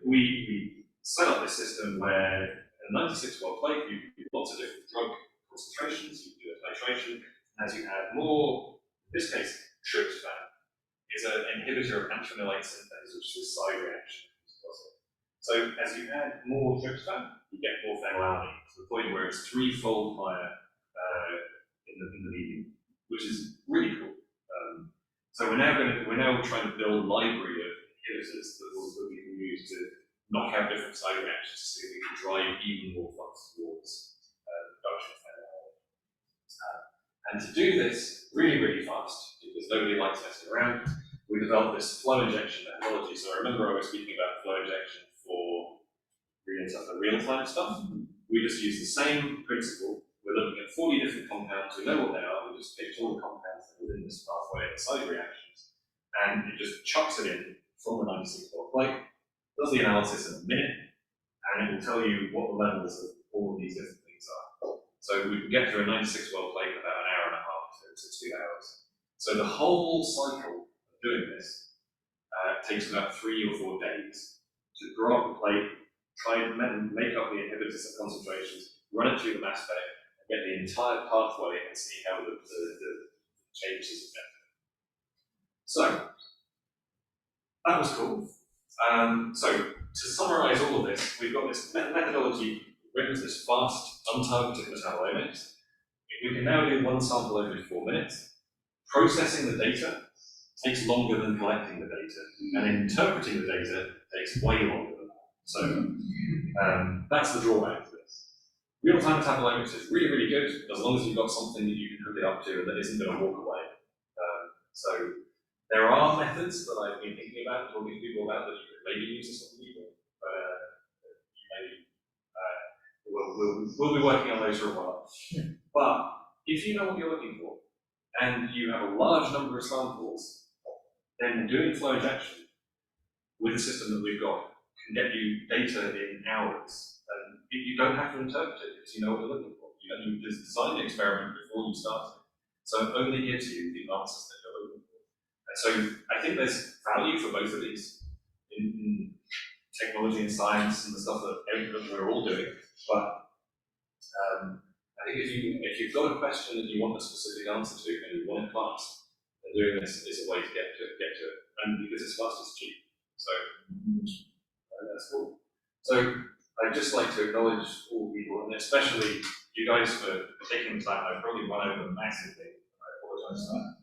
we set up this system where in a 96-well plate, you do lots of different drug concentrations, you do a titration, and as you add more, in this case, tryptophan is an inhibitor of antranilate synthase, which is a side reaction. So as you add more tryptophan, you get more phenylalanine, to the point where it's threefold higher in the medium, which is really cool. So we're now trying to build a library of inhibitors that we can use to knock out different side reactions to see if we can drive even more flux towards production of phenylalanine. And to do this really, really fast, because nobody likes messing around, we developed this flow injection methodology. So I remember I was speaking about flow injection for real-time stuff. We just use the same principle. We're looking at 40 different compounds. We know what they are. We just picked all the compounds that are within this pathway and side reactions, and it just chucks it in from the 96-well plate, does the analysis in a minute, and it will tell you what the levels of all of these different things are. So we can get through a 96-well plate in about an hour and a half to 2 hours. So the whole cycle of doing this takes about 3 or 4 days to grow up the plate, try and make up the inhibitors and concentrations, run it through the mass spec, and get the entire pathway and see how the changes affect it. So that was cool. So to summarize all of this, we've got this methodology brings this fast, untargeted metabolomics. We can now do one sample every 4 minutes. Processing the data takes longer than collecting the data, and interpreting the data takes way longer than that. So that's the drawback to this. Real-time metabolomics is really, really good as long as you've got something that you can hook it up to and that isn't going to walk away. So there are methods that I've been thinking about, talking to people about, that you could maybe use as something new, but we'll be working on those for a while. But if you know what you're looking for, and you have a large number of samples, then doing flow injection with the system that we've got can get you data in hours. And you don't have to interpret it because you know what you're looking for. You just design the experiment before you start it. So it only gives you the answers that you're looking for. And so I think there's value for both of these in technology and science and the stuff that we're all doing. But I think if you've got a question that you want a specific answer to and you want it fast, then doing this is a way to get to it. And because it's fast, it's cheap. So that's cool. So I'd just like to acknowledge all people, and especially you guys for taking the time. I've probably run over massively. I apologize for that.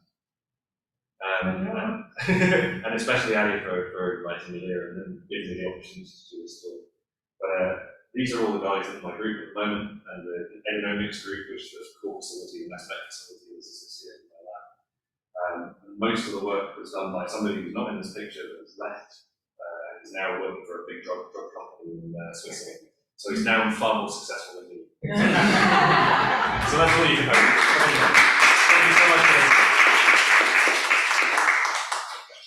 And especially Adi for inviting me here and then giving me the opportunity to do this talk. But these are all the guys in my group at the moment, and the economics group, which is the core facility and mass spec facility is associated by that. Most of the work was done by somebody who's not in this picture but has left. He's now working for a big drug company in Switzerland. So he's now far more successful than me. So that's all you can hope. Thank you so much for listening.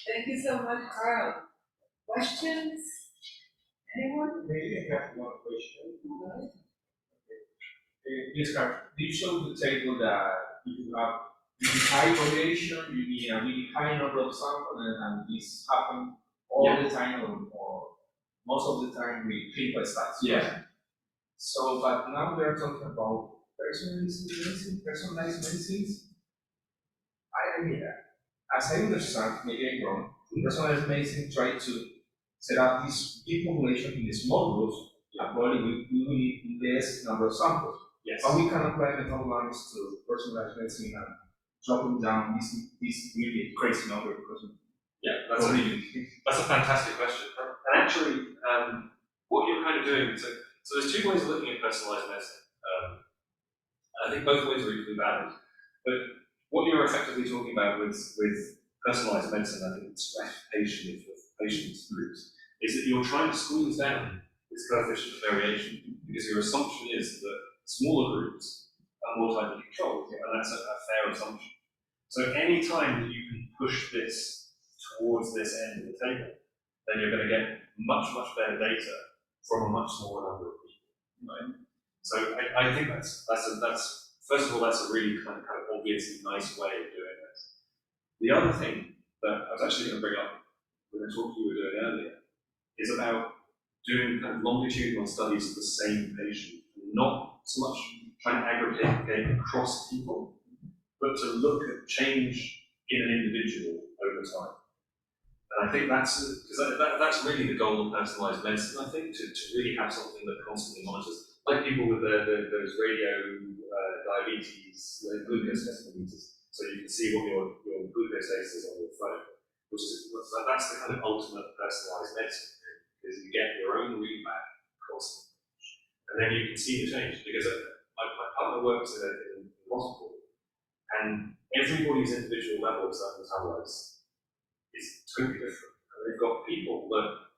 Thank you so much, Karl. Questions? Anyone? Maybe I have one question. Yes, Karl. Do you show the table that if you have really high variation, you need a really high number of samples, and this happens all the time, or most of the time with clinical studies? Yeah. So, but now we are talking about personalized medicines. I mean, as I understand, maybe I'm wrong, personalized medicine try to set up this big population in small groups, and probably we need less number of samples. Yes. But we can apply methodologies to personalized medicine and drop them down this really crazy number, because Yeah, that's a fantastic question. And actually, what you're kind of doing, so there's two ways of looking at personalized medicine. And I think both ways are equally valid. But what you're effectively talking about with personalized medicine, I think the stratification of patients' groups, is that you're trying to squeeze down this coefficient of variation, because your assumption is that smaller groups are more tightly controlled, and that's a fair assumption. So any time that you can push this towards this end of the table, then you're going to get much, much better data from a much smaller number of people, right? So I think that's first of all, that's a really kind of obviously nice way of doing this. The other thing that I was actually going to bring up with the talk you were doing earlier is about doing kind of longitudinal studies of the same patient, not so much trying to aggregate across people, but to look at change in an individual over time. And I think that's really the goal of personalized medicine, I think, to really have something that constantly monitors. Like people with those radio diabetes, glucose meters, so you can see what your glucose status is on your phone, that's the kind of ultimate personalized medicine, because you get your own readback constantly. And then you can see the change, because my partner works in a hospital, and everybody's individual level of certain metabolites is totally different. And they've got people that,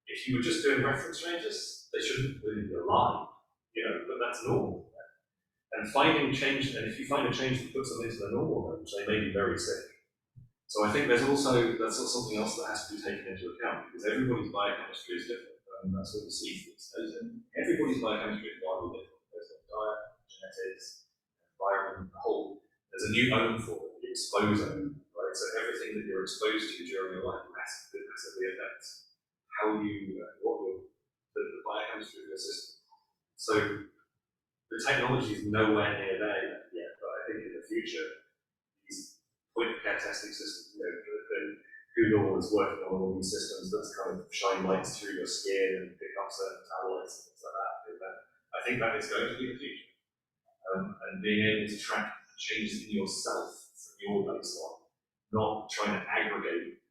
if you were just doing reference ranges, they shouldn't really be alive, but that's normal. And finding change, and if you find a change that puts them into the normal range, they may be very sick. So I think that's also something else that has to be taken into account, because everybody's biochemistry is different. And that's what you see from studies. Everybody's biochemistry is wildly different. There's diet, genetics, environment, the whole. There's a new own for it, the exposome, right? So everything that you're exposed to during your life massively affects how you, the biochemistry of your system. So the technology is nowhere near there yet, but I think in the future, these point of care testing systems, Google is working on all these systems that kind of shine lights through your skin and pick up certain metabolites and things like that. I think that is going to be the future. And being able to track changes in yourself from your baseline, not trying to aggregate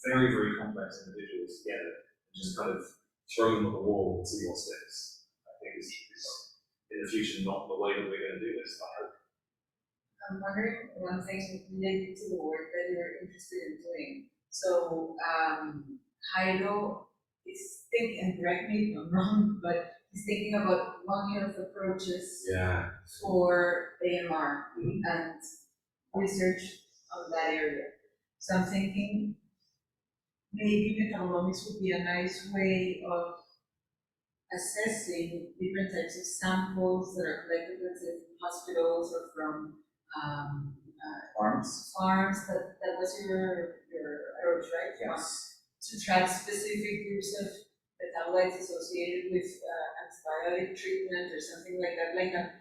very, very complex individuals together and just kind of throw them at the wall and see what sticks. I think is in the future not the way that we're going to do this, I hope. I'm wondering one thing related to the work that you're interested in doing. So, Jairo is thinking, and correct me if I'm wrong, but he's thinking about One Health approaches for AMR and research on that area. So I'm thinking maybe metabolomics would be a nice way of assessing different types of samples that are collected, let's say, from hospitals or from farms. That was your approach, right? Yes. To track specific groups of metabolites associated with antibiotic treatment or something like that, like a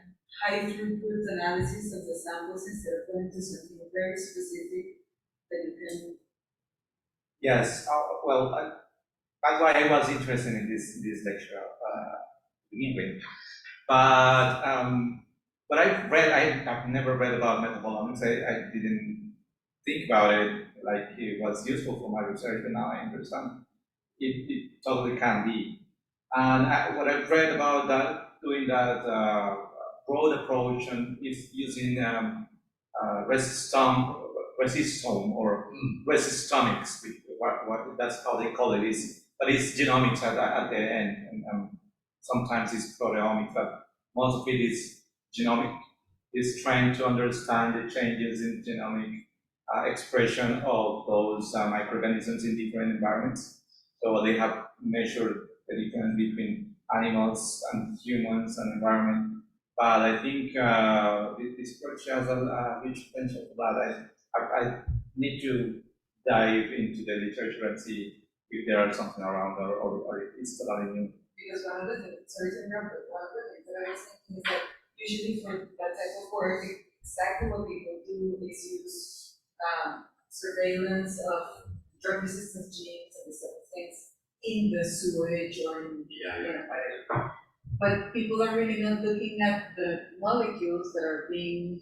high throughput analysis of the samples instead of going to something very specific that you can. Yes. That's why I was interested in this lecture to begin with. But I've never read about metabolomics. I didn't think about it like it was useful for my research, but now I understand it totally can be. And what I've read about that, doing that broad approach and is using resistome or resistomics, what that's how they call it is, but it's genomics at the end, and sometimes it's proteomics, but most of it is genomic. Is trying to understand the changes in genomic expression of those microorganisms in different environments. So they have measured the difference between animals and humans and environment. But I think this approach has a huge potential for that. I need to dive into the literature and see if there are something around or if it's totally new. Because one of the things, sorry to interrupt, but one of the things that I was thinking is that usually for that type of work, exactly what people do is use surveillance of drug resistance genes and these sort of things in the sewage or in whatever. But people are really not looking at the molecules that are being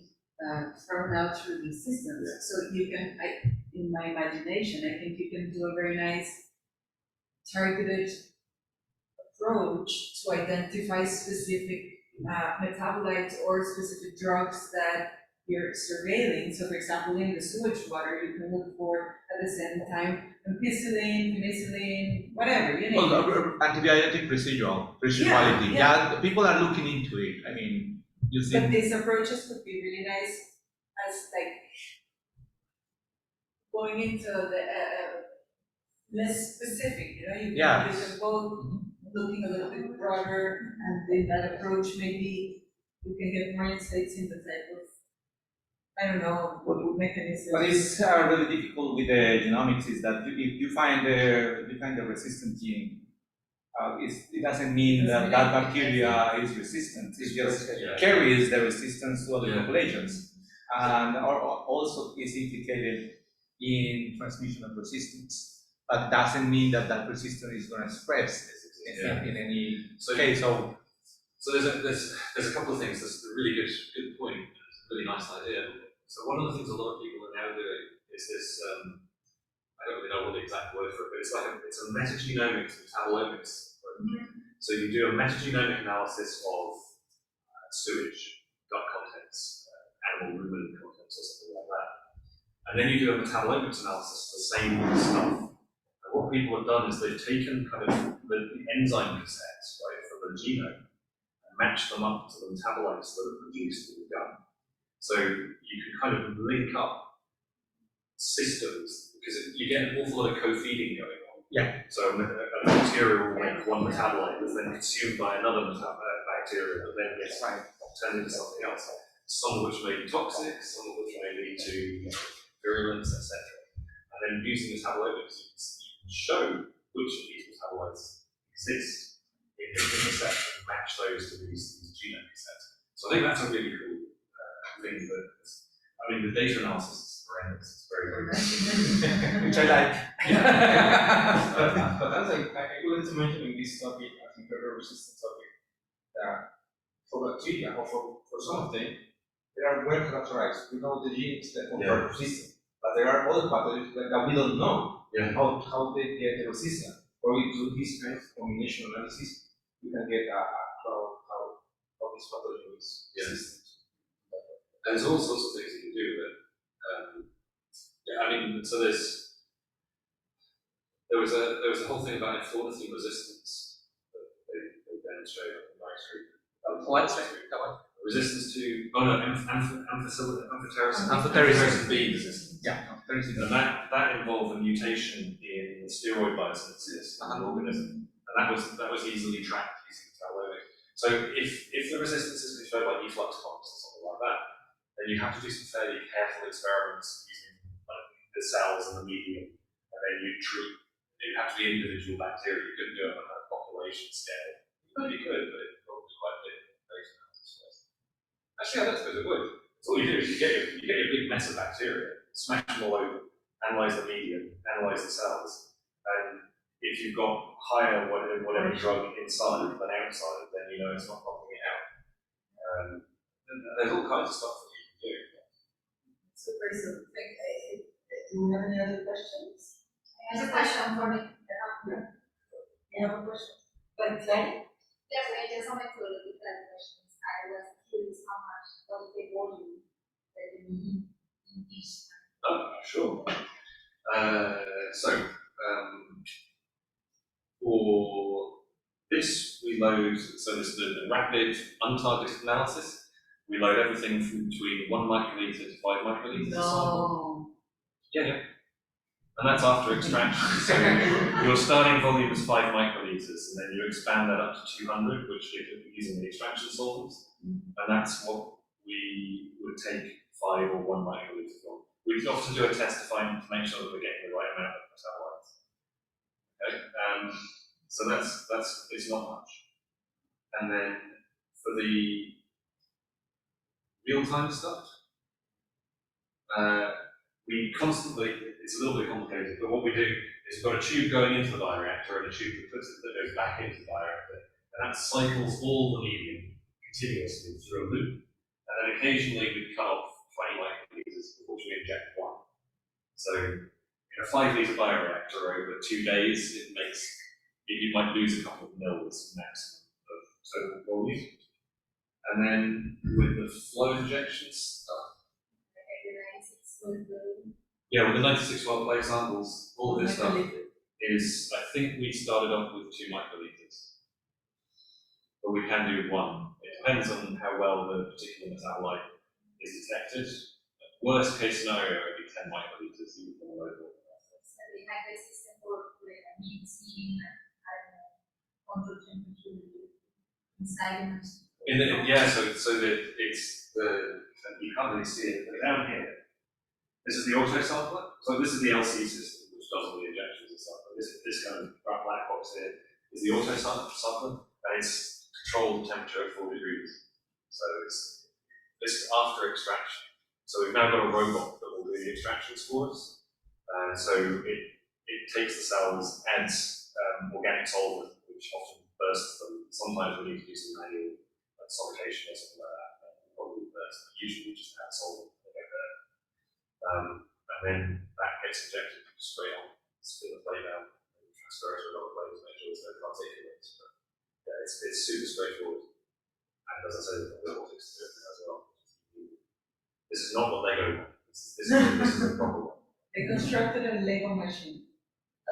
thrown out through the systems. So you can, in my imagination. I think you can do a very nice targeted approach to identify specific metabolites or specific drugs that you're surveilling. So for example, in the sewage water, you can look for at the same time ampicillin, penicillin, whatever, you name it. Antibiotic residuality. Yeah. People are looking into it. I mean, you But think. these approaches would be really nice as like going into the less specific, you know, you can both looking a little bit broader, and in that approach, maybe you can get more insights in the type of, I don't know, what mechanism. What is really difficult with the genomics is that if you find the resistant gene, it doesn't mean that bacteria is resistant. It just carries the resistance to other populations, and also is implicated in transmission of resistance. But doesn't mean that resistance is going to spread in any case. So there's a couple of things. That's a really good point. It's a really nice idea. So one of the things a lot of people are now doing is this. I don't really know what the exact word for it, but it's a metagenomics metabolomics. Right? So you do a metagenomic analysis of sewage, gut contents, animal rumen contents, or something like that, and then you do a metabolomics analysis of the same stuff. And what people have done is they've taken kind of the enzyme cassettes, right, from the genome and matched them up to the metabolites that are produced in the gut. So you can kind of link up systems because you get an awful lot of co-feeding going on. Yeah. So a bacteria will make one metabolite that's then consumed by another bacteria that then gets turned into something else. Some of which may be toxic, some of which may lead to virulence, etc. And then using metabolomics, you can show which of these metabolites exist in the set and match those to these genome cassettes. So I think that's a really cool thing, but I mean the data analysis is horrendous. It's very, very good. Which I like. But as I wanted to mention in this topic, I think very resistant topic, that for bacteria or for some of them, they are well characterized. We know the genes that confer resistance, but there are other pathogens that we don't know how they get the resistance. Or we do this kind of combination analysis, we can get how this pathogen is resistant. And there's all sorts of things you can do with it. I mean, so there was a whole thing about enforcing resistance that they demonstrated on the night street. Resistance to amphotericin B resistance. Yeah, and that involved a mutation in steroid biosynthesis in an organism, and that was easily tracked using metabolomics. So if the resistance is controlled by efflux pumps or something like that, then you have to do some fairly careful experiments using the cells and the medium, and then you treat. You have to be individual bacteria. You couldn't do it on a population scale. You could, but it was quite difficult. Actually, I don't suppose it would. So all you do is you get your big mess of bacteria, smash them all over, analyze the medium, analyze the cells, and if you've got higher whatever drug inside than outside, then you know it's not popping it out. There's all kinds of stuff that you can do. Super, so do we have any other questions? I have a question for me. You have a question? But Claire? Yes, I just wanted to look at the questions. I was curious how much of the volume that you need in each. Sure. For this, we load, so this is the rapid untargeted analysis. We load everything from between 1 microliter to 5 microliters. No. Yeah. And that's after extraction. So your starting volume is 5 microliters, and then you expand that up to 200, which you're using the extraction solvents. And that's what we would take 5 or 1 microliter from. We often do a test to make sure that we're getting the right amount of metabolites. Okay, so that's it's not much. And then for the real-time stuff, we constantly, it's a little bit complicated, but what we do is we've got a tube going into the bioreactor and a tube that goes back into the bioreactor, and that cycles all the medium continuously through a loop. And then occasionally we cut off 20 microliters before we inject 1. So in a 5-litre bioreactor over 2 days, you might lose a couple of mils maximum of total volume. And then with the flow injection stuff, with the 96 well play samples, all this stuff is, I think we started off with 2 microliters, but we can do 1. It depends on how well the particular metabolite is detected. Worst case scenario, it would be 10 microliters, even on a low level. So we have a system for mixing, control temperature inside. So that it's you can't really see it, but down here, this is the auto sampler. So this is the LC system, which does all the injections and stuff. But this kind of black box here is the auto sampler, and it's controlled temperature at 4 degrees. So this is after extraction. So we've now got a robot that will do the extractions for us. So it takes the cells, adds organic solvent, which often bursts them. Sometimes we need to do some manual solution or something like that. Probably burst, but usually we just add solvent and get there. And then that gets injected straight on, spin the plate down, and transfer it to another plate to make sure there's no particulates. But yeah, it's super straightforward. And as I said, the robotics to do it as well. This is not the Lego one. This is a proper one. They constructed a Lego machine.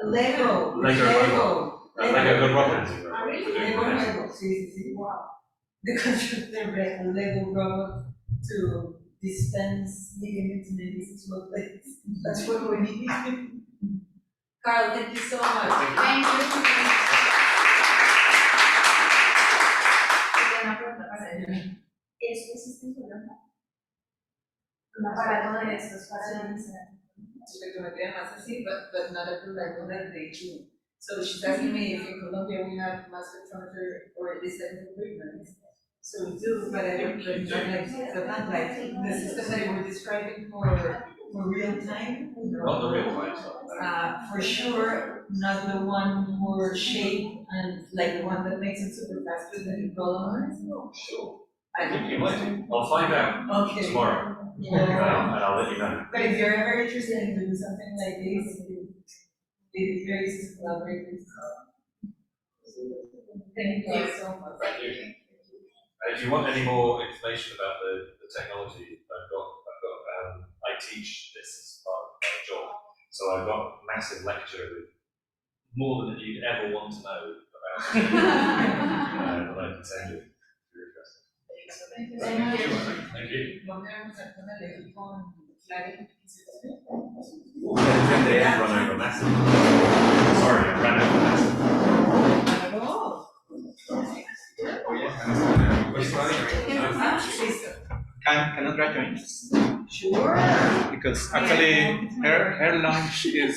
A Lego. Lego the rocket. Lego. See, wow. They constructed a Lego robot to dispense medium to a place. That's what we need. Karl, thank you so much. Thank you. ¿Eso existe en Colombia? Para todos estos pacientes. Spectrometría más así, but not at the level that they do. So she's asking me if in Colombia we have mass spectrometer or this type of equipment. So we do, but I don't like the system that you were describing for real time. Not the real time stuff. For sure, not the one for shape and like the one that makes it super fast with the column. Sure. I think you might do. I'll find out tomorrow. And I'll let you know. But if you're ever interested in doing something like this, it is very easy to collaborate with Karl. Thank you so much. Thank you. And if you want any more information about the technology, I teach this as part of my job. So I've got a massive lecture with more than you'd ever want to know about it. That I can send you if you're interested. Thank you very much. Thank you. I run over massive. Sorry, I ran over massive. Not at all. Can Andrea join? Sure. Because actually her lunch is